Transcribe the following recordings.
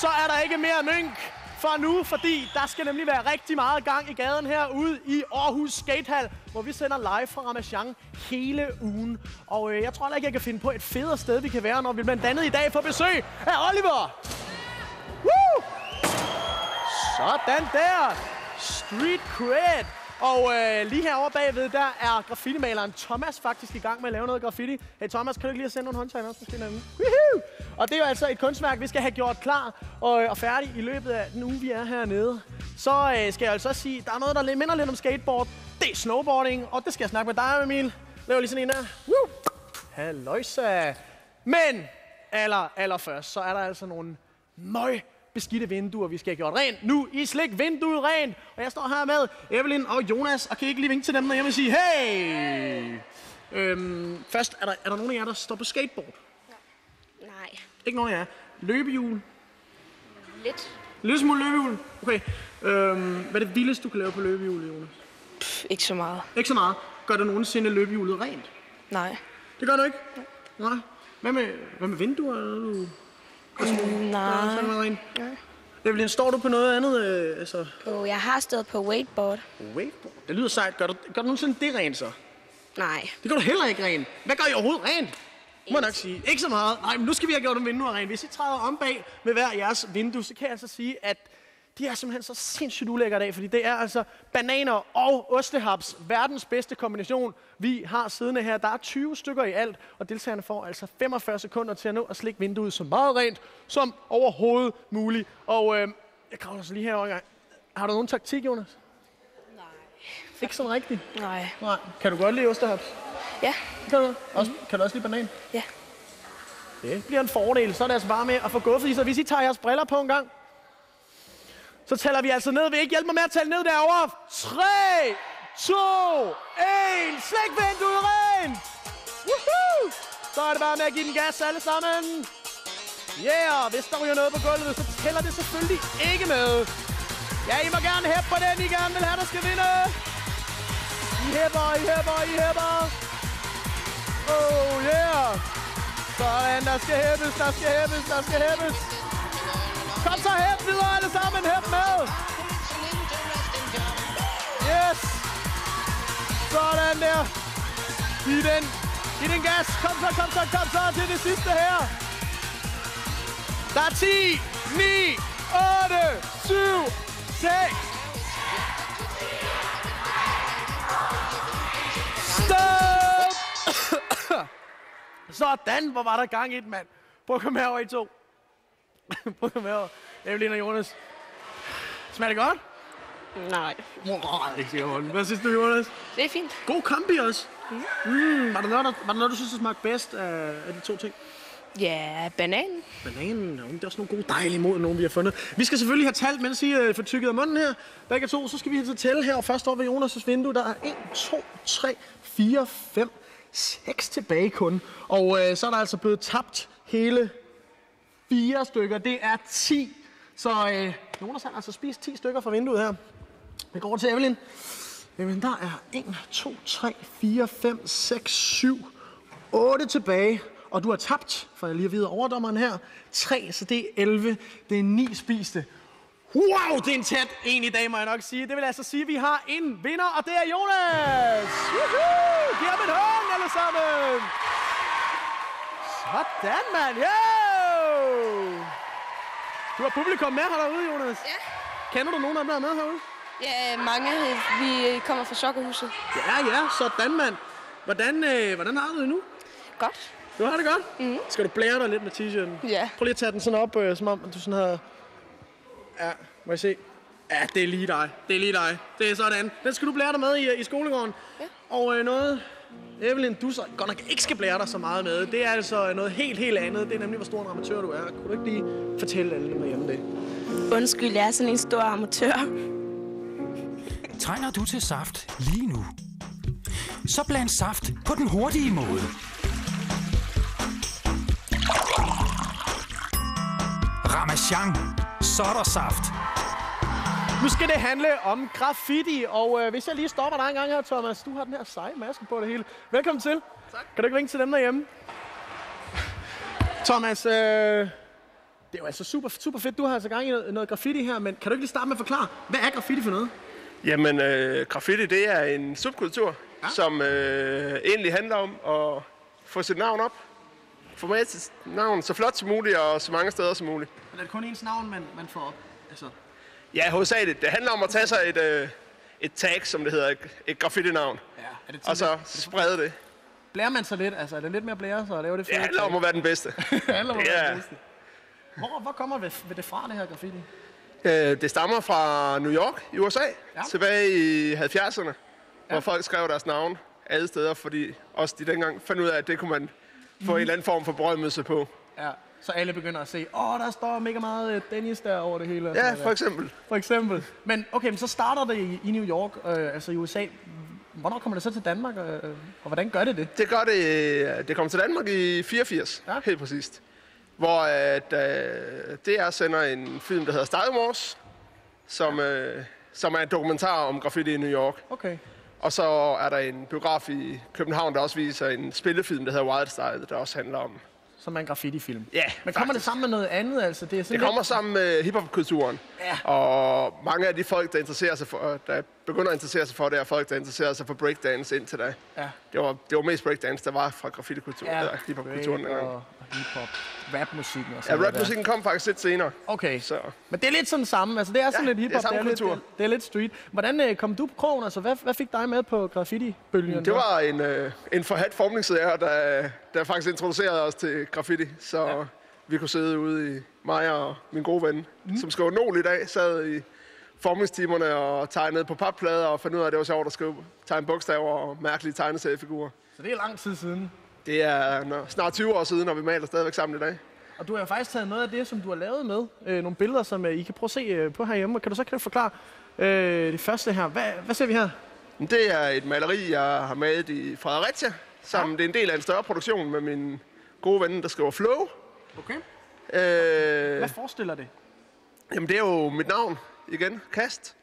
så er der ikke mere mink for nu, fordi der skal nemlig være rigtig meget gang i gaden herude i Aarhus Skatehall, hvor vi sender live fra Ramasjang hele ugen. Og jeg tror ikke, jeg kan finde på et federe sted, vi kan være, når vi blandt andet i dag får besøg af Oliver. Woo! Sådan der. Street cred. Og lige herovre bagved, der er graffitimaleren Thomas faktisk i gang med at lave noget graffiti. Hey Thomas, kan du ikke lige sende nogle håndtegn også? Og det er jo altså et kunstværk, vi skal have gjort klar og færdig i løbet af den uge, vi er hernede. Så skal jeg altså sige, der er noget, der minder lidt om skateboard. Det er snowboarding, og det skal jeg snakke med dig, Emil. Lav lige sådan en der. Woo! Halløjsa. Men allerførst, så er der altså nogle beskidte vinduer, vi skal have gjort rent. Nu i slik vinduet rent. Og jeg står her med Evelyn og Jonas, og kan I ikke lige vinke til dem, når jeg vil sige, hey! Først, er der nogen af jer, der står på skateboard? Nej. Ikke nogen af jer. Løbehjul? Lidt. Lidt smule løbehjul? Okay. Hvad er det vildeste, du kan lave på løbehjul, Jonas? Ikke så meget. Ikke så meget. Gør du nogensinde løbehjulet rent? Nej. Det gør du ikke? Nej. Hvad med vinduer? Nej. Evelyn, står du på noget andet? Jeg har stået på wakeboard. Wakeboard? Det lyder sejt. Gør du nogensinde det rent så? Nej. Det gør du heller ikke rent. Hvad gør I overhovedet rent? Må jeg nok sige. Ikke så meget. Nej, men nu skal vi have gjort nogle vinduer rent. Hvis I træder om bag med hver jeres vindue, så kan jeg altså sige, at de er simpelthen så sindssygt ulækkere i dag, fordi det er altså bananer og ostehaps, verdens bedste kombination, vi har siddende her. Der er 20 stykker i alt, og deltagerne får altså 45 sekunder til at nå at slikke vinduet så meget rent som overhovedet muligt. Og jeg kravler så lige herovre i gang. Har du nogen taktik, Jonas? Nej. Ikke sådan rigtigt? Nej. Kan du godt lide ostehaps? Ja. Kan du også lide banan? Ja. Det bliver en fordel, så er det altså bare med at få gået, fordi så hvis I tager jeres briller på en gang, så tæller vi altså ned. Vil I ikke hjælpe mig med at tælle ned derovre? 3, 2, 1. Slik vinduet rent! Woohoo! Så er det bare med at give den gas alle sammen. Yeah! Hvis der ryger noget på gulvet, så tæller det selvfølgelig ikke med. Ja, I må gerne hæppe på den, I gerne vil have, der skal vinde. I hæpper. Oh yeah! Sådan, der skal hæppes. Kom så, hæp videre alle sammen, hæp med! Yes! Sådan der! Giv den gas! Kom så til det sidste her! Der er 10, 9, 8, 7, 6... Stop! Sådan, hvor var der gang i den, mand. Prøv at komme herover, I to. Prøv at komme herover. Evelyn og Jonas. Smager det godt? Nej. Hvad synes du, Jonas? Det er fint. God kombi også. Var der noget, du synes, der smagte bedst af de to ting? Ja, bananen. Bananen, det er også nogle gode dejlige mod, nogen vi har fundet. Vi skal selvfølgelig have talt, mens I får tykket af munden her. Begge to, så skal vi have tælle her. Og først over ved Jonas' vindue, der er 1, 2, 3, 4, 5, 6 tilbage kun. Og så er der altså blevet tabt hele 4 stykker. Det er 10. Så Jonas har altså spist 10 stykker fra vinduet her. Vi går over til Evelyn. Jamen, der er 1, 2, 3, 4, 5, 6, 7, 8 tilbage. Og du har tabt, for jeg lige at vide overdommeren her, 3, så det er 11. Det er 9 spiste. Wow, det er en tæt en i dag, må jeg nok sige. Det vil altså sige, at vi har en vinder, og det er Jonas! Woohoo! Giv ham en hånd, alle sammen! Sådan, mand! Yo! Du har publikum med her derude, Jonas. Ja. Kender du nogen af dem, der er med herude? Ja, mange. Vi kommer fra Sokkerhuset. Ja, sådan, mand. Hvordan har du det nu? Godt. Du har det godt? Mm-hmm. Skal du blære dig lidt med t-shirten? Ja. Prøv lige at tage den sådan op, som om du sådan har... Ja, må jeg se? Ja, det er lige dig. Det er sådan. Den skal du blære dig med i skolegården. Ja. Og noget, Evelyn, du så godt nok ikke skal blære dig så meget med. Det er altså noget helt andet. Det er nemlig, hvor stor en amatør du er. Kunne du ikke lige fortælle alle derhjemme det? Undskyld, jeg er sådan en stor amatør. Trænger du til saft lige nu? Så bland saft på den hurtige måde. Ramasjang. Så er der saft. Nu skal det handle om graffiti, og hvis jeg lige stopper dig en gang her, Thomas. Du har den her seje maske på det hele. Velkommen til. Tak. Kan du ikke ringe til dem derhjemme? Thomas, Det er jo altså super fedt. Du har altså gang i noget graffiti her, men kan du ikke lige starte med at forklare, hvad er graffiti for noget? Jamen, graffiti, det er en subkultur, som egentlig handler om at få sit navn op. Få med sit navn så flot som muligt og så mange steder som muligt. Men er det kun ens navn, man får op? Altså... Ja, hovedsageligt. Det handler om at tage sig et tag, som det hedder, et graffiti-navn. Ja, er det og så sprede det. Blærer man så lidt? Altså, er det lidt mere blære, så laver det fedt? Det handler om at være den bedste. Det handler om at være den bedste. Hvor kommer det fra, det her graffiti? Det stammer fra New York i USA, tilbage i 70'erne, hvor folk skrev deres navn alle steder, fordi også de dengang fandt ud af, at det kunne man få en eller anden form for berømmelse på. Ja, så alle begynder at se, der står mega meget Dennis der over det hele. Ja, for eksempel. For eksempel. Men okay, men så starter det i New York, altså i USA. Hvornår kommer det så til Danmark, og hvordan gør det? Det kommer til Danmark i 84, helt præcist. Hvor DR sender en film, der hedder Style Wars, som er en dokumentar om graffiti i New York. Okay. Og så er der en biograf i København, der også viser en spillefilm, der hedder Wild Style, der også handler om... Som er en graffiti-film. Ja, men kommer det sammen med noget andet? Altså, det kommer sammen med hiphop-kulturen. Ja. Og mange af de folk, der interesserer sig for, der begynder at interessere sig for det, er folk, der interesserer sig for breakdance indtil da. Ja. Det var mest breakdance, der var fra graffiti-kulturen, eller hiphop-kulturen dengang. Og hiphop, rapmusikken og sådan. Ja, rapmusikken kom faktisk lidt senere. Okay, så. Men det er lidt sådan samme. Altså, det er sådan lidt hiphop, det er lidt street. Hvordan kom du på krogen? Altså, hvad fik dig med på graffiti-bølgen? Det var en forhat formningslærer, der faktisk introducerede os til graffiti, så vi kunne sidde ude i mig og min gode ven, som skrev Nol i dag, sad i formningstimerne og tegnede på papplader og fandt ud af, at det var sjovt at tegne bogstaver og mærkelige tegneseriefigurer. Så det er lang tid siden? Det er snart 20 år siden, og vi maler stadigvæk sammen i dag. Og du har jo faktisk taget noget af det, som du har lavet med. Nogle billeder, som I kan prøve at se på herhjemme. Kan du forklare det første her? Hvad ser vi her? Det er et maleri, jeg har malet i Fredericia. Det er en del af en større produktion med min gode ven, der skriver Flow. Okay. Hvad forestiller det? Jamen, det er jo mit navn igen. Kast.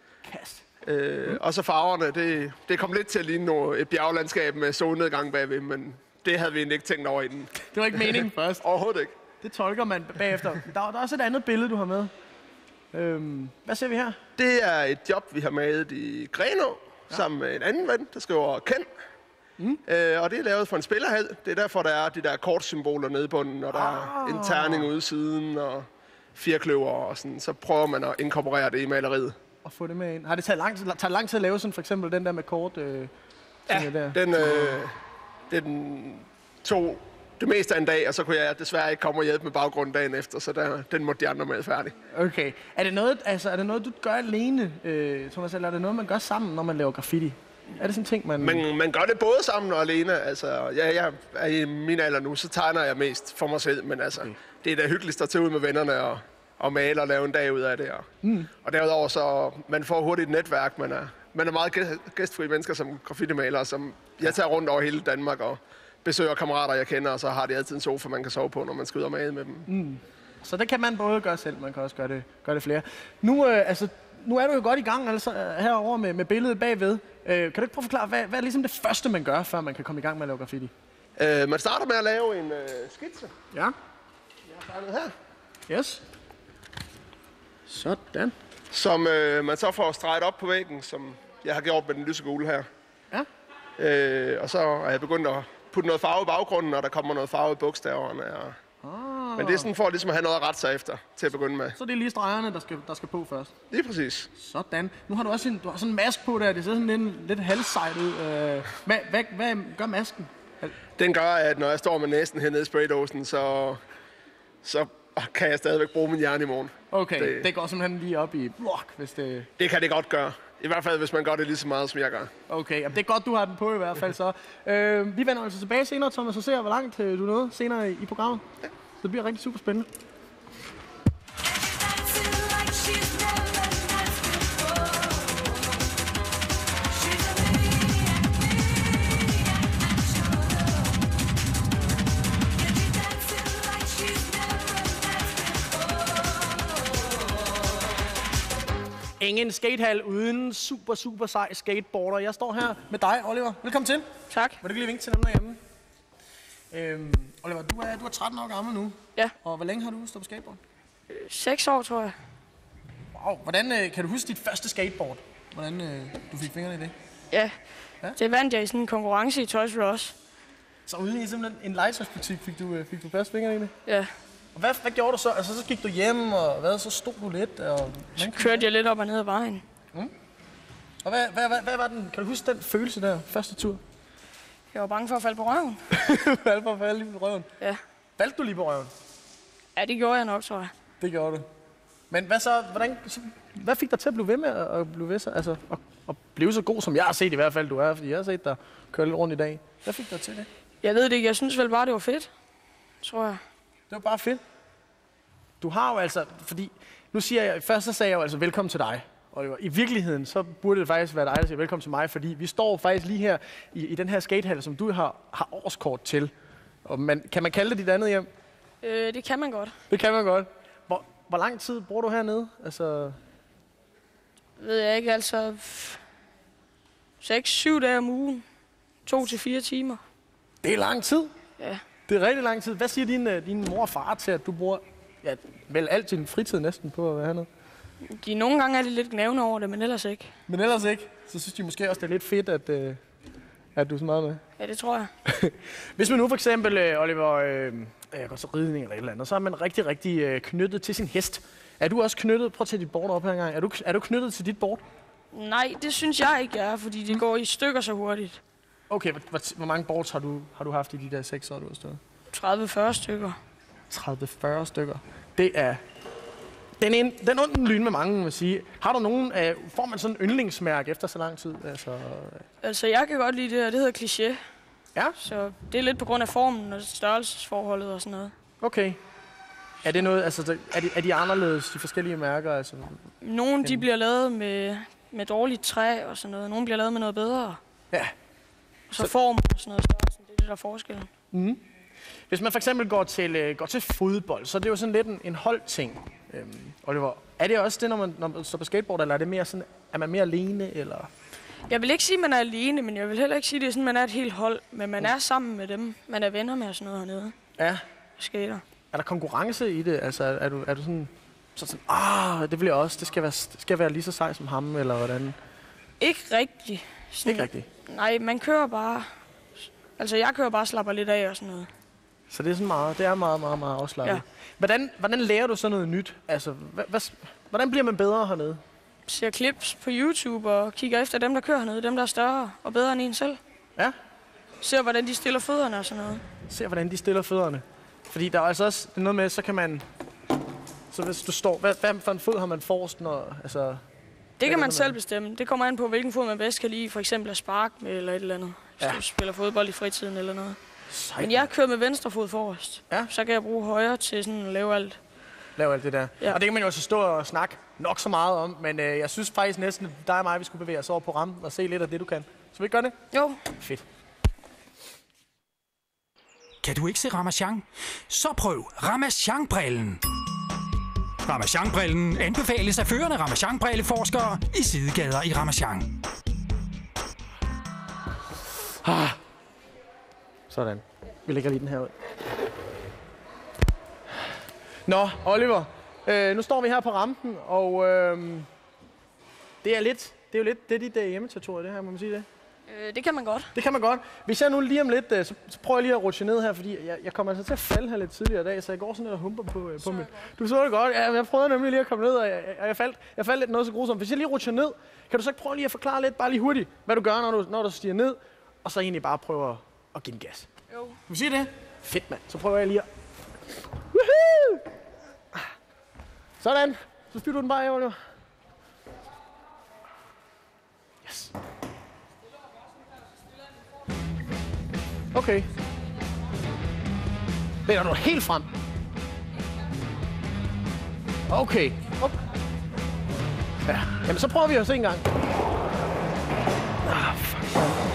Og så farverne. Det kom lidt til at ligne et bjerglandskab med solnedgang bagved, men det havde vi egentlig ikke tænkt over inden. Det var ikke meningen først? Overhovedet ikke. Det tolker man bagefter. Der er også et andet billede, du har med. Hvad ser vi her? Det er et job, vi har malet i Grenå, sammen med en anden ven, der skriver Ken. Og det er lavet for en spillerhal. Det er derfor, der er de der kortsymboler nede i bunden, og der er en terning ude siden, og firkløver og sådan. Så prøver man at inkorporere det i maleriet. Og få det med ind. Har det taget lang tid at lave sådan, for eksempel den der med kort? Der? Den tog det meste af en dag, og så kunne jeg desværre ikke komme og hjælpe med baggrunden dagen efter, så den måtte de andre med færdig. Okay. Er det noget, du gør alene, Thomas, eller er det noget, man gør sammen, når man laver graffiti? Er det sådan ting, man gør det både sammen og alene. Altså, jeg er i min alder nu, så tegner jeg mest for mig selv, men altså, det er da hyggeligt at tage ud med vennerne og male og lave en dag ud af det. Og derudover så, man får hurtigt et netværk. Man er meget gæstfri mennesker som graffiti-malere, som jeg tager rundt over hele Danmark og besøger kammerater, jeg kender, og så har de altid en sofa, man kan sove på, når man skal ud og male med dem. Så det kan man både gøre selv, man kan også gøre det flere. Nu er du jo godt i gang altså, herovre med billedet bagved. Kan du ikke prøve at forklare, hvad er ligesom det første, man gør, før man kan komme i gang med at lave graffiti? Man starter med at lave en skitse. Ja. Jeg har tegnet her. Yes. Sådan. Som man så får streget op på væggen, som jeg har gjort med den lysegule her. Ja. Og så er jeg begyndt at putte noget farve i baggrunden, og der kommer noget farve i bogstaverne. Men det er sådan for ligesom at have noget at rette sig efter til at begynde med. Så det er lige stregerne, der skal på først? Lige præcis. Sådan. Nu har du også sådan en maske på der. Det ser sådan lidt halvsejt ud. Hvad gør masken? Den gør, at når jeg står med næsen hernede i spraydåsen, så kan jeg stadigvæk bruge min hjerne i morgen. Okay, det går simpelthen lige op i blok, hvis det... Det kan det godt gøre. I hvert fald, hvis man gør det lige så meget, som jeg gør. Okay, jamen det er godt, du har den på i hvert fald så. Vi vender altså tilbage senere, Thomas, og ser, hvor langt du nåede senere i programmet. Ja. Det bliver rigtig super spændende. Ingen skatehal uden super sej skateboarder. Jeg står her med dig, Oliver. Velkommen til. Tak. Vil du lige vinke til dem derhjemme? Oliver, du er 13 år gammel nu. Ja. Og hvor længe har du stået på skateboard? 6 år, tror jeg. Wow, hvordan kan du huske dit første skateboard? Hvordan du fik fingrene i det? Ja. Ja? Det vandt jeg i sådan en konkurrence i Toys R Us. Så ude i simpelthen en legetøjsbutik fik du først fingrene i det? Ja. Og hvad gjorde du så? Altså, så gik du hjem, og så stod du lidt? Og Så kørte jeg lidt op og ned ad vejen. Og hvad var den? Kan du huske den følelse der, første tur? Jeg var bange for at falde på røven. Faldt for at falde lige på røven? Ja. Faldt du lige på røven? Ja, det gjorde jeg nok, tror jeg. Det gjorde du. Men hvad så? Hvad fik dig til at blive ved med at blive ved så? Altså, at blive så god, som jeg har set i hvert fald, du er? Fordi jeg har set dig køre lidt rundt i dag. Hvad fik dig til det? Jeg ved det ikke. Jeg synes vel bare, det var fedt. Tror jeg. Det var bare fedt. Du har jo altså, fordi nu siger jeg, først så sagde jeg jo altså velkommen til dig. Og i virkeligheden, så burde det faktisk være dig, der siger velkommen til mig, fordi vi står faktisk lige her i den her skatehal, som du har årskort til. Og kan man kalde det dit andet hjem? Det kan man godt. Det kan man godt. Hvor lang tid bruger du hernede? Altså... Ved jeg ikke, altså 6-7 dage om ugen. 2 til 4 timer. Det er lang tid. Ja. Det er rigtig lang tid. Hvad siger din mor og far til, at du bruger vel alt din fritid næsten på at være hernede? Nogle gange er de lidt gnævende over det, men ellers ikke. Men ellers ikke. Så synes de måske også, det er lidt fedt, at du er så meget med. Ja, det tror jeg. Hvis man nu for eksempel, Oliver, går til ridning eller et eller andet, så er man rigtig, rigtig knyttet til sin hest. Er du også knyttet? Prøv at tage dit board op her engang. Er du knyttet til dit board? Nej, det synes jeg ikke, jeg er, fordi det går i stykker så hurtigt. Okay, hvor mange boards har du haft i de der 6 år, du har stået? 30-40 stykker. 30-40 stykker. Det er... Den onden lyn med mange, vil sige. Har du nogen... får man sådan en yndlingsmærke efter så lang tid? Altså, jeg kan godt lide det, og det hedder Cliché. Ja? Så det er lidt på grund af formen og størrelsesforholdet og sådan noget. Okay. Er det noget... Altså, er de anderledes, de forskellige mærker? Altså? Nogle, de bliver lavet med dårligt træ og sådan noget. Nogle bliver lavet med noget bedre. Ja. Så formen og sådan noget størrelsen, det er det, der er forskellen. Mm. Hvis man for eksempel går til fodbold, så er det jo sådan lidt en holdting. Oliver, er det også det, når man står på skateboard, eller er det mere sådan, er man mere alene, eller? Jeg vil ikke sige, at man er alene, men jeg vil heller ikke sige, at det er sådan, man er et helt hold. Men man er sammen med dem, man er venner med og sådan noget hernede. Ja. Skater. Er der konkurrence i det? Altså, er du sådan, det vil jeg også, det skal være lige så sej som ham, eller hvordan? Ikke rigtigt. Ikke rigtigt? Nej, man kører bare... Altså, jeg kører bare og slapper lidt af og sådan noget. Så det er sådan meget, det er meget, meget, meget afslappet. Ja. Hvordan lærer du så noget nyt? Altså, hvordan bliver man bedre hernede? Ser clips på YouTube og kigger efter dem, der kører hernede. Dem, der er større og bedre end en selv. Ja. Ser, hvordan de stiller fødderne og sådan noget. Ser, hvordan de stiller fødderne. Fordi der er altså også noget med, så kan man... Så hvis du står... Hvad for en fod har man forrest, når... Altså, det kan man selv bestemme. Det kommer an på, hvilken fod man bedst kan lide. For eksempel at sparke med eller et eller andet. Hvis du spiller fodbold i fritiden eller noget. Sejt. Men jeg kører med venstre fod forrest. Ja. Så kan jeg bruge højre til sådan at lave alt. Lave alt det der. Ja. Og det kan man jo også stå og snakke nok så meget om. Men jeg synes faktisk næsten, dig og mig, vi skulle bevæge os over på rammen og se lidt af det, du kan. Så vi gør det? Jo. Fedt. Kan du ikke se Ramachan? Så prøv Ramachan-brillen. Ramachan-brillen anbefales af førende Ramachan-brilleforskere i sidegader i Ramachan. Sådan. Vi lægger lige den her ud. Nå, Oliver. Nu står vi her på rampen, og det er jo lidt dit hjemmeterritorium, det her, må man sige det? Det kan man godt. Det kan man godt. Hvis jeg nu lige om lidt, så prøver jeg lige at rutsche ned her, fordi jeg kommer altså til at falde her lidt tidligere i dag, så jeg går sådan lidt og humper på mit... Du så det godt. Jeg prøvede nemlig lige at komme ned, og jeg faldt lidt noget så grusomt. Hvis jeg lige rutscher ned, kan du så ikke prøve lige at forklare lidt, bare lige hurtigt, hvad du gør, når du stiger ned, og så egentlig bare prøver at give den gas? Jo. Kan du sige det? Fedt, mand. Så prøver jeg lige at... Woohoo! Sådan. Så styrer du den bare af, Oliver. Yes. Okay. Vender du helt frem? Okay. Ja. Jamen, så prøver vi at se en gang. Fuck.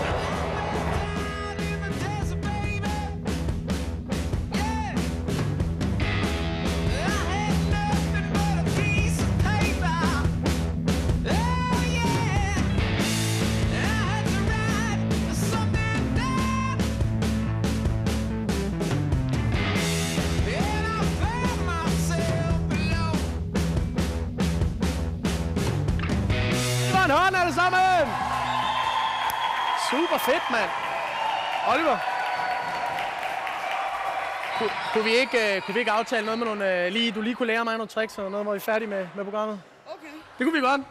mig en hånd alle sammen! Super fedt, mand. Oliver. Kunne vi ikke aftale noget med nogle... Du lige kunne lære mig nogle tricks eller noget, hvor vi er færdige med programmet? Okay. Det kunne vi godt.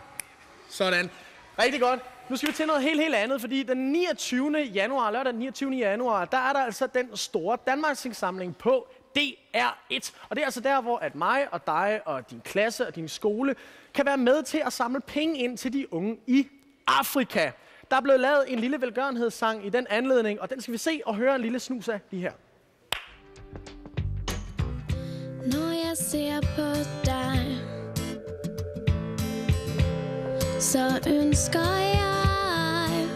Sådan. Rigtig godt. Nu skal vi til noget helt andet, fordi den 29. januar, lørdag den 29. januar, der er der altså den store Danmarksindsamling på DR1. Og det er altså der, hvor at mig og dig og din klasse og din skole kan være med til at samle penge ind til de unge i Afrika. Der er blevet lavet en lille velgørenhedssang i den anledning, og den skal vi se og høre en lille snus af lige her. Når jeg ser på dig, så ønsker jeg,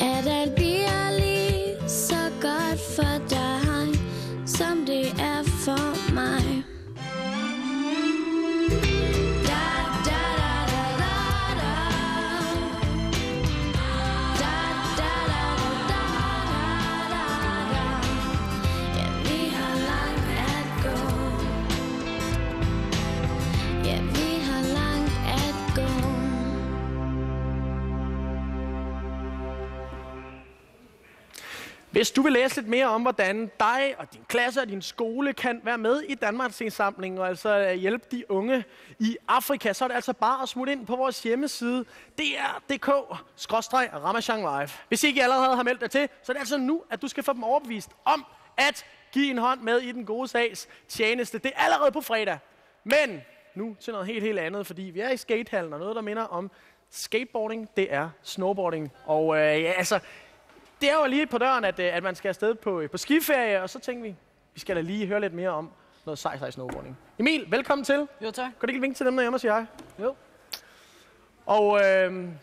at alt bliver lige så godt for dig, som det er for mig. Hvis du vil læse lidt mere om, hvordan dig og din klasse og din skole kan være med i Danmarksindsamlingen og altså hjælpe de unge i Afrika, så er det altså bare at smutte ind på vores hjemmeside dr.dk/Ramasjang Live. Hvis I ikke allerede har meldt dig til, så er det altså nu, at du skal få dem overbevist om at give en hånd med i den gode sags tjeneste. Det er allerede på fredag. Men nu til noget helt andet, fordi vi er i skatehallen, og noget, der minder om skateboarding, det er snowboarding. Og det er jo lige på døren, at man skal afsted på skiferie, og så tænkte vi skal da lige høre lidt mere om noget sej snowboarding. Emil, velkommen til. Jo, tak. Kan du ikke vinke til dem derhjemme og sige hej? Jo. Og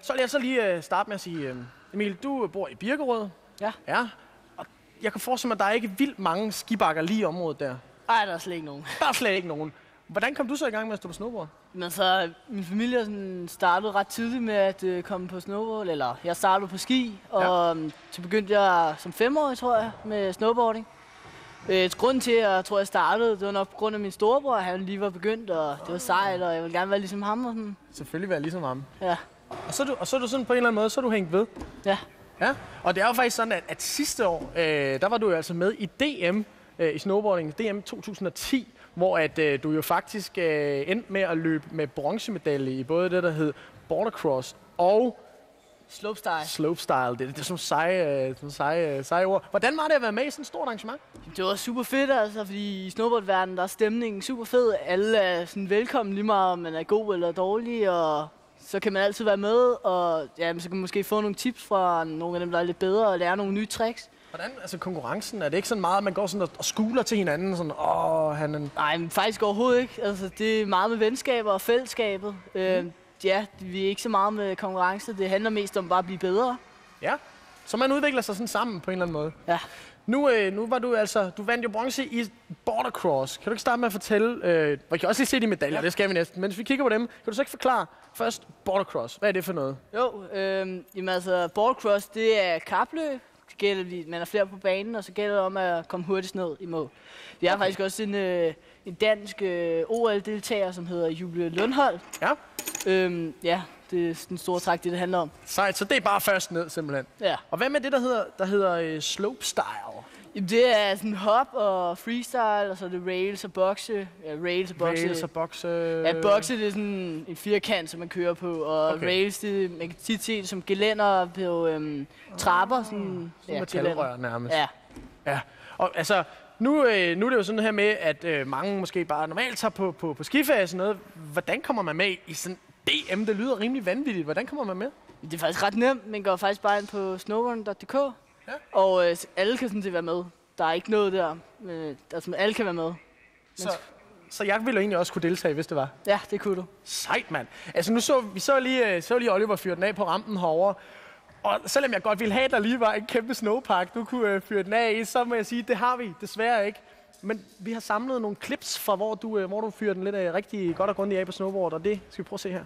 så vil jeg så lige starte med at sige, Emil, du bor i Birkerød. Ja. Ja. Og jeg kan forestille mig, at der er ikke vildt mange skibakker lige i området der. Ej, der er slet ikke nogen. Der er slet ikke nogen. Hvordan kom du så i gang med at stå på snowboard? Men så min familie sådan startede ret tidligt med at komme på snowboard, eller jeg startede på ski, og så begyndte jeg som 5-årig, tror jeg, med snowboarding. Grunden til, at jeg tror, jeg startede, det var nok på grund af min storebror, han lige var begyndt, og det var sejt, og jeg ville gerne være ligesom ham. Og sådan. Selvfølgelig være ligesom ham. Ja. Og så er du sådan på en eller anden måde, så er du hængt ved. Ja. Ja, og det er jo faktisk sådan, at sidste år, der var du jo altså med i DM i snowboarding, DM 2010, hvor at du jo faktisk endte med at løbe med bronzemedalje i både det, der hed bordercross og slopestyle. Det er sådan seje ord. Hvordan var det at være med i sådan et stort arrangement? Det var super fedt, altså, fordi i snowboardverdenen, der er stemningen super fed. Alle er sådan velkommen lige meget, om man er god eller dårlig, og så kan man altid være med, og ja, så kan man måske få nogle tips fra nogle af dem, der er lidt bedre, og lære nogle nye tricks. Hvordan, altså konkurrencen, er det ikke sådan meget, at man går sådan og skuler til hinanden, sådan, Nej, men faktisk overhovedet ikke. Altså, det er meget med venskaber og fællesskabet. Ja, vi er ikke så meget med konkurrence, det handler mest om bare at blive bedre. Ja, så man udvikler sig sådan sammen på en eller anden måde. Ja. Nu var du altså, du vandt jo bronze i bordercross. Kan du ikke starte med at fortælle, vi kan også lige se de medaljer, det skal vi næsten, men hvis vi kigger på dem, kan du så ikke forklare først bordercross, hvad er det for noget? Jo, jamen altså bordercross, det er kapløb. Det gælder, man er flere på banen, og så gælder det om at komme hurtigst ned i mål. Vi har faktisk også en dansk OL-deltager, som hedder Julie Lundholdt. Ja. Ja, det er den store træk, det handler om. Sejt, så det er bare først ned, simpelthen. Ja. Og hvad med det, der hedder slopestyle? Jamen, det er sådan hop og freestyle, og så er det rails og bokse. Ja, rails og bokse. Ja, bokse det er sådan en firkant, som man kører på, og okay. Rails, det man kan tit se det som gelænder på trapper. Sådan metalrør nærmest. Ja. Ja, og altså, nu er det jo sådan her med, at mange måske bare normalt tager på skiferie og sådan noget. Hvordan kommer man med i sådan DM? Det lyder rimelig vanvittigt. Hvordan kommer man med? Det er faktisk ret nemt. Man går faktisk bare ind på snowboarding.dk, og alle kan sådan set være med. Der er ikke noget der. Altså, alle kan være med. Så jeg ville egentlig også kunne deltage, hvis det var? Ja, det kunne du. Sejt, mand. Altså, vi så lige Oliver fyre den af på rampen herovre. Og selvom jeg godt ville have, at der lige var en kæmpe snowpark, du kunne fyre den af i, så må jeg sige, det har vi desværre ikke. Men vi har samlet nogle clips fra, hvor du fyrer den lidt rigtig godt og grundigt af på snowboard, og det skal vi prøve at se her.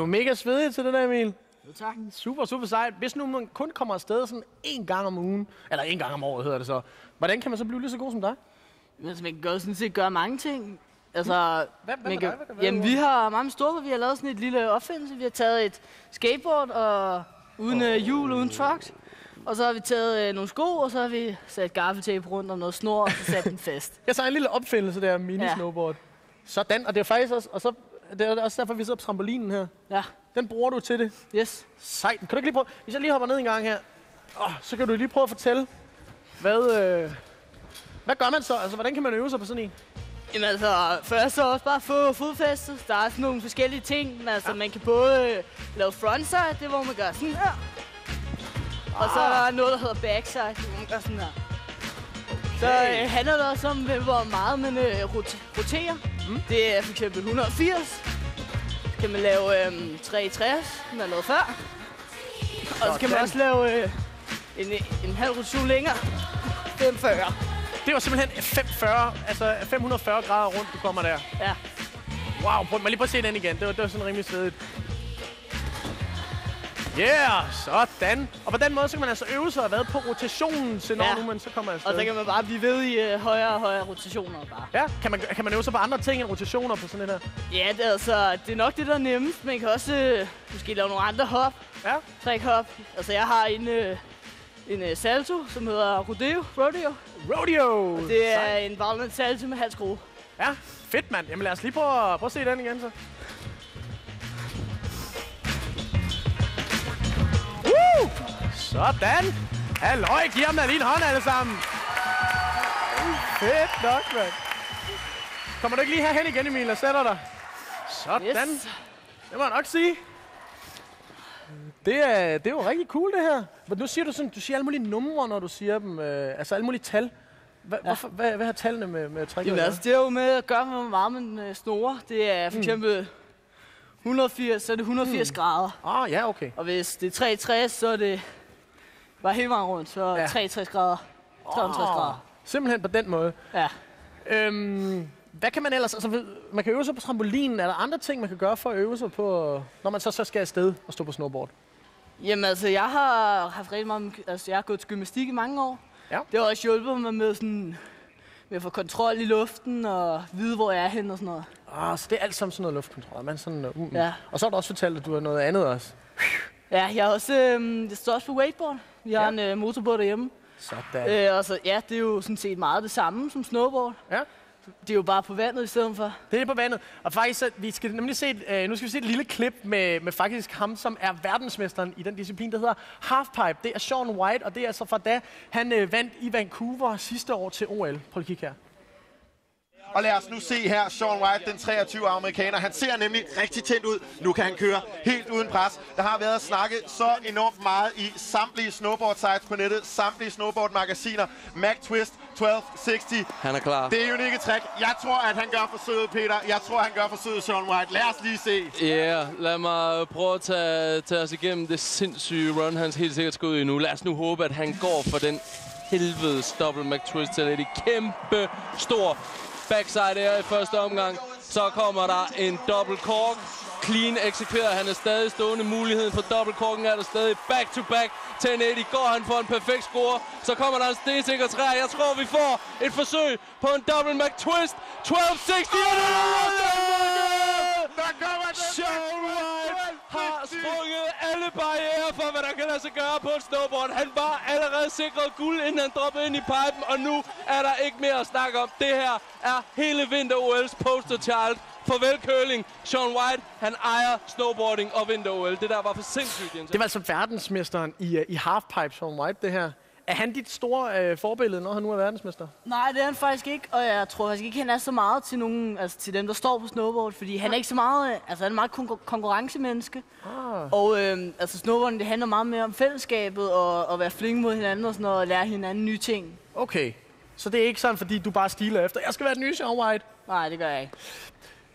jo mega svedig til det der, Emil. Jo, tak. Super, super sejt. Hvis nu man kun kommer afsted sådan 1 gang om ugen, eller 1 gang om året hedder det så, hvordan kan man så blive lige så god som dig? Altså, man kan sådan set gøre mange ting. Altså, Hvad med dig? Jamen, vi har meget med store, vi har lavet sådan et lille opfindelse. Vi har taget et skateboard og uden hjul, uden trucks. Og så har vi taget nogle sko, og så har vi sat gaffeltape rundt om noget snor, og så sat den fast. Jeg så en lille opfindelse der, mini-snowboard. Sådan, og det er faktisk også, og så, det er også derfor, vi sidder på trampolinen her. Ja. Den bruger du til det. Yes. Sejt. Kan du ikke lige prøve, hvis jeg lige hopper ned en gang her, så kan du lige prøve at fortælle, hvad gør man så? Altså, hvordan kan man øve sig på sådan en? Jamen altså, først så også bare få fodfæste. Der er sådan nogle forskellige ting. Men altså, man kan både lave frontside, det hvor man gør sådan her. Og så er der noget, der hedder backside, hvor man gør sådan her. Så handler det også om, hvor meget man roterer. Det er for eksempel 180. Så kan man lave 360, som jeg lavede før. Og så kan man også lave en halv rotation længere. 540. Det var simpelthen 540 grader rundt, du kommer der. Ja. Wow, prøv lige at se den igen. Det var sådan rimelig svedigt. Yeah, sådan. Og på den måde, så kan man altså øve sig og være på rotationen, så når nu man så kommer afsted. Og så kan man bare blive ved i højere og højere rotationer bare. Ja, kan man øve sig på andre ting end rotationer på sådan en her? Ja, det er nok det, der er nemmest. Man kan også måske lave nogle andre hop. Ja. Træk-hop. Altså, jeg har en salto, som hedder Rodeo. Og det er en baglæns salto med halv skrue. Ja, fedt mand. Jamen lad os lige prøve at se den igen så. Sådan. Halløj, giv ham da lige en hånd alle sammen. Fedt nok, mand. Kommer du ikke lige herhen igen, Emil, og sætter dig? Sådan. Yes. Det må jeg nok sige. Det er jo rigtig cool, det her. Men nu siger du siger alle mulige numre, når du siger dem. Altså alle mulige tal. Hvad har tallene med træk? Jamen altså, det er jo med at gøre, hvor meget man snorer. Det er for eksempel 180, så er det 180 grader. Ja, okay. Og hvis det er 360, så er det bare hele vejen rundt, så 63 grader. 63 grader. Simpelthen på den måde. Ja. Hvad kan man ellers? Altså, man kan øve sig på trampolinen. Er der andre ting, man kan gøre for at øve sig på, når man så skal afsted og stå på snowboard? Jamen altså, jeg har haft rigtig meget... Altså, jeg har gået til gymnastik i mange år. Ja. Det har også hjulpet mig med at få kontrol i luften og vide, hvor jeg er henne og sådan noget. Så det er alt sammen sådan noget luftkontrol. Man sådan, Ja. Og så har du også fortalt, at du har noget andet også. Ja, jeg har også... jeg står også på wakeboard. Vi har en motorbåd derhjemme. Sådan. Og så, ja, det er jo sådan set meget det samme som snowboard. Ja. Det er jo bare på vandet i stedet for. Det er på vandet. Og faktisk, nu skal vi se et lille klip med faktisk ham, som er verdensmesteren i den disciplin, der hedder halfpipe. Det er Shaun White, og det er altså fra da han vandt i Vancouver sidste år til OL. Prøv at kigge her. Og lad os nu se her, Shaun White, den 23 amerikaner. Han ser nemlig rigtig tændt ud. Nu kan han køre helt uden pres. Der har været snakket så enormt meget i samtlige snowboard sites på nettet, samtlige snowboard magasiner. Mac Twist 1260. Han er klar. Det er unikke trick. Jeg tror, at han gør forsøget, Peter. Jeg tror, han gør forsøget, Shaun White. Lad os lige se. Ja, lad mig prøve at tage os igennem det sindssyge run, han helt sikkert skal ud i nu. Lad os nu håbe, at han går for den helvedes double Mac Twist til et kæmpe stor backside her i første omgang. Så kommer der en double cork. Clean eksekveret. Han er stadig stående. Muligheden for double corken er der stadig. Back to back. 1080. Går han for en perfekt score. Så kommer der en stensikker træer. Jeg tror, vi får et forsøg på en double Mac Twist. 1260. Shaun White har sprunget alle barrierer for, hvad der kan lade sig gøre på et snowboard. Han var allerede sikret guld, inden han droppede ind i pipen, og nu er der ikke mere at snakke om. Det her er hele vinter-OL's poster child. Farvel curling. Shaun White, han ejer snowboarding og vinter-OL. Det der var for sindssygt, Jens. Det var altså verdensmesteren i halfpipe, Shaun White, det her. Er han dit store forbillede, når han nu er verdensmester? Nej, det er han faktisk ikke, og jeg tror faktisk ikke, han er så meget til nogen, altså til dem, der står på snowboard, fordi han er ikke så meget, altså han er meget konkurrencemenneske. Og altså snowboarden, det handler meget mere om fællesskabet og at være flink mod hinanden og sådan noget, og lære hinanden nye ting. Okay, så det er ikke sådan, fordi du bare stiler efter, jeg skal være den nye Shaun White? Nej, det gør jeg ikke.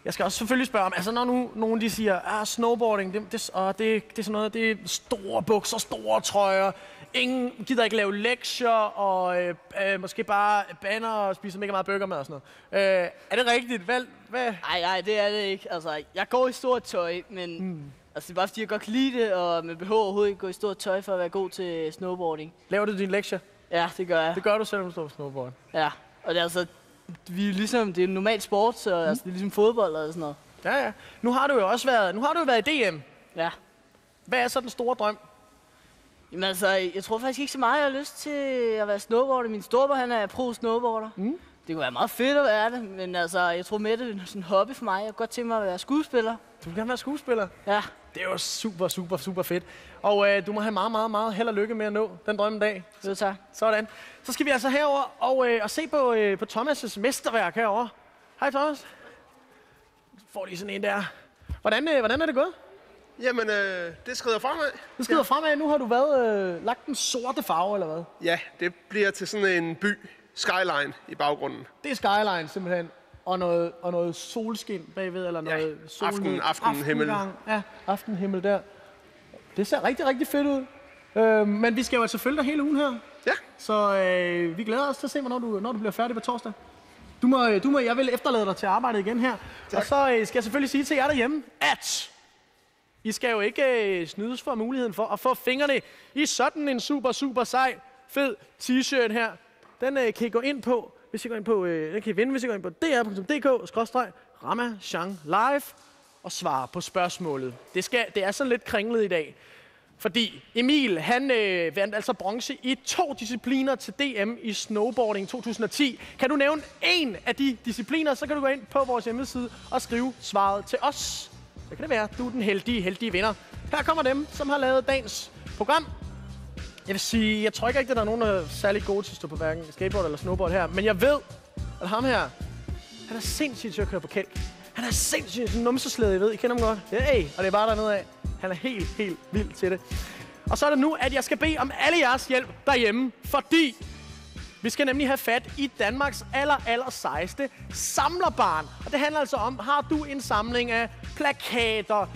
Jeg skal også selvfølgelig spørge om, altså når nu nogen de siger, snowboarding, det er sådan noget, det er store bukser, store trøjer, ingen gider ikke lave lektier, og måske bare bander og spiser mega meget burgermad og sådan noget. Er det rigtigt? Hvad? Nej, det er det ikke. Altså, jeg går i stort tøj, men Altså, det er bare fordi, jeg godt kan lide det, og man behøver overhovedet ikke gå i stort tøj for at være god til snowboarding. Laver du dine lektier? Ja, det gør jeg. Det gør du, selvom du står på snowboard? Ja, og det er altså, det er en normal sport, så altså, det er ligesom fodbold og sådan noget. Ja, ja. Nu har du jo også været i DM. Ja. Hvad er så den store drøm? Jamen altså, jeg tror faktisk ikke så meget, jeg har lyst til at være snowboarder. Min storebror, han er pro-snowboarder. Det kunne være meget fedt at være det, men altså, jeg tror med det er sådan en hobby for mig. Jeg kunne godt tænke mig at være skuespiller. Du vil gerne være skuespiller? Ja. Det er jo super fedt. Og du må have meget held og lykke med at nå den drømme dag. Jo, tak. Sådan. Så skal vi altså herover og se på Thomas' mesterværk herover. Hej Thomas. Får lige sådan en der. Hvordan er det gået? Jamen, det skrider fremad. Det skrider fremad. Nu har du lagt den sorte farve, eller hvad? Ja, det bliver til sådan en by. Skyline i baggrunden. Det er skyline simpelthen. Og noget solskin bagved, eller noget aftenhimmel. Ja, aftenhimmel der. Det ser rigtig fedt ud. Men vi skal jo altså følge dig hele ugen her. Ja. Så vi glæder os til at se, når du bliver færdig på torsdag. Jeg vil efterlade dig til at arbejde igen her. Tak. Og så skal jeg selvfølgelig sige til jer derhjemme, at I skal jo ikke snydes for muligheden for at få fingrene i sådan en super sej, fed t-shirt her. Den kan I gå ind på, hvis I går ind på, den kan I vinde, hvis I går ind på dr.dk/Ramasjang Live og svare på spørgsmålet. Det er sådan lidt kringlet i dag, fordi Emil, han vandt altså bronze i 2 discipliner til DM i snowboarding 2010. Kan du nævne en af de discipliner, så kan du gå ind på vores hjemmeside og skrive svaret til os. Så kan det være, at du er den heldige vinder. Her kommer dem, som har lavet dagens program. Jeg vil sige, jeg tror ikke rigtig, at der er nogen, der er særlig gode til at stå på hverken skateboard eller snowboard her. Men jeg ved, at ham her, han er sindssygt til at køre på kælk. Han er sindssygt en numseslæde, jeg ved. I kender ham godt. Hey, og det er bare dernede af. Han er helt vild til det. Og så er det nu, at jeg skal bede om alle jeres hjælp derhjemme, fordi vi skal nemlig have fat i Danmarks aller sejeste samlerbarn. Og det handler altså om, har du en samling af plakater,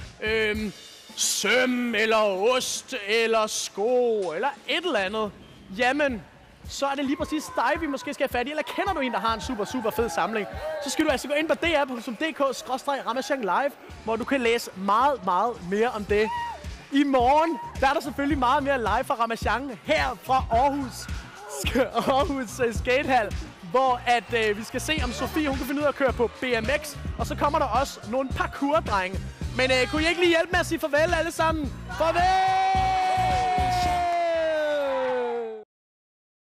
søm, eller ost, eller sko, eller et eller andet, jamen, så er det lige præcis dig, vi måske skal have fat i. Eller kender du en, der har en super fed samling, så skal du altså gå ind på dr.dk/Ramasjang Live, hvor du kan læse meget mere om det. I morgen, der er der selvfølgelig meget mere live fra Ramasjang her fra Aarhus Skatehal, hvor at vi skal se, om Sofie hun kan finde ud af at køre på BMX, og så kommer der også nogle parkour-drenge. Men kunne I ikke lige hjælpe med at sige farvel alle sammen? Farvel!